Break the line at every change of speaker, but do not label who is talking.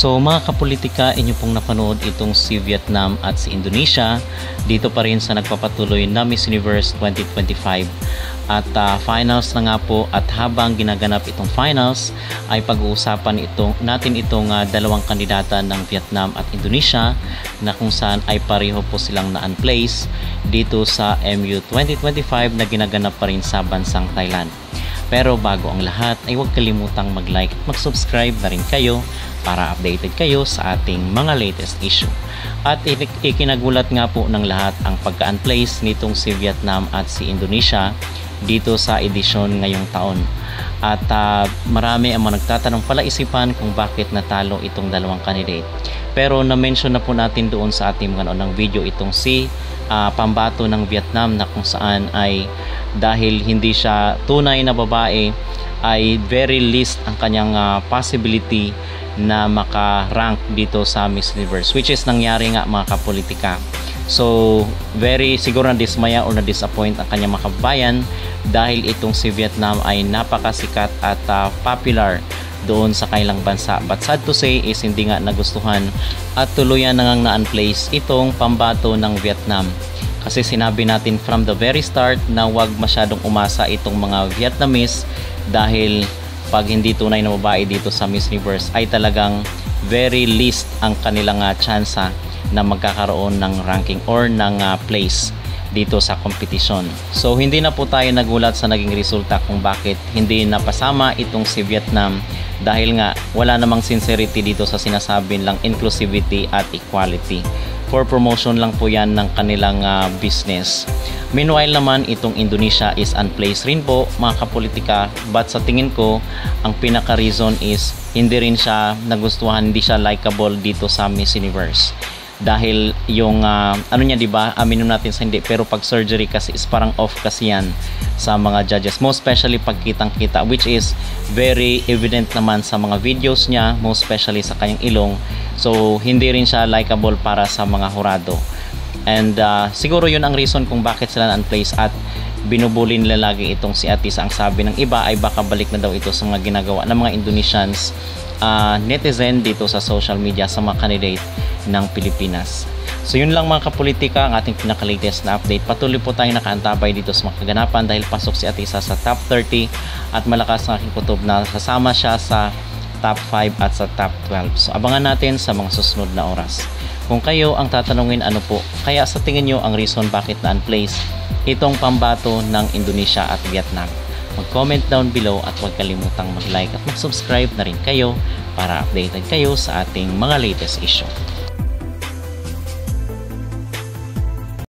So mga kapolitika, inyo pong napanood itong si Vietnam at si Indonesia dito pa rin sa nagpapatuloy na Miss Universe 2025 at finals na nga po, at habang ginaganap itong finals ay pag-uusapan natin itong dalawang kandidata ng Vietnam at Indonesia na kung saan ay pareho po silang na-unplace dito sa MU 2025 na ginaganap pa rin sa bansang Thailand. Pero bago ang lahat ay huwag kalimutang mag-like at mag-subscribe na rin kayo para updated kayo sa ating mga latest issue. At ikinagulat nga po ng lahat ang pagka-unplace nitong si Vietnam at si Indonesia dito sa edisyon ngayong taon. At marami ang mga nagtatanong palaisipan kung bakit natalo itong dalawang candidate. Pero na-mention na po natin doon sa ating mga ng video itong si pambato ng Vietnam na kung saan ay dahil hindi siya tunay na babae ay very least ang kanyang possibility na maka-rank dito sa Miss Universe, which is nangyari nga mga kapolitika. So very siguro na dismaya o na disappoint ang kanyang mga kababayan dahil itong si Vietnam ay napakasikat at popular doon sa kailang bansa. But sad to say is hindi nga nagustuhan at tuluyan na ngang na-unplace itong pambato ng Vietnam. Kasi sinabi natin from the very start na wag masyadong umasa itong mga Vietnamese dahil pag hindi tunay na babae dito sa Miss Universe ay talagang very least ang kanilang tsansa na magkakaroon ng ranking or ng place dito sa kompetisyon. So hindi na po tayo nagulat sa naging resulta kung bakit hindi napasama itong si Vietnam dahil nga wala namang sincerity dito sa sinasabi lang inclusivity at equality. For promotion lang po yan ng kanilang business. Meanwhile naman itong Indonesia is unplaced rin po mga kapolitika, but sa tingin ko ang pinaka reason is hindi rin siya nagustuhan, hindi siya likable dito sa Miss Universe. Dahil yung ano niya, di ba, aminin natin sa hindi, pero pag surgery kasi is parang off kasi yan sa mga judges, most especially pag kitang-kita, which is very evident naman sa mga videos niya, most especially sa kanyang ilong. So hindi rin siya likable para sa mga hurado. And siguro yun ang reason kung bakit sila na-unplace at binubuli nila lagi itong si Atis. Ang sabi ng iba ay baka balik na daw ito sa mga ginagawa ng mga Indonesians netizen dito sa social media sa mga candidate ng Pilipinas. So yun lang mga kapolitika ang ating pinaka-latest na update. Patuloy po tayong nakaantabay dito sa mga kaganapan dahil pasok si Atisa sa top 30 at malakas ang aking kutob na kasama siya sa top 5 at sa top 12. So abangan natin sa mga susunod na oras. Kung kayo ang tatanungin ano po kaya sa tingin nyo ang reason bakit na-unplace itong pambato ng Indonesia at Vietnam, mag-comment down below at huwag kalimutang mag-like at mag-subscribe na rin kayo para updated kayo sa ating mga latest issue.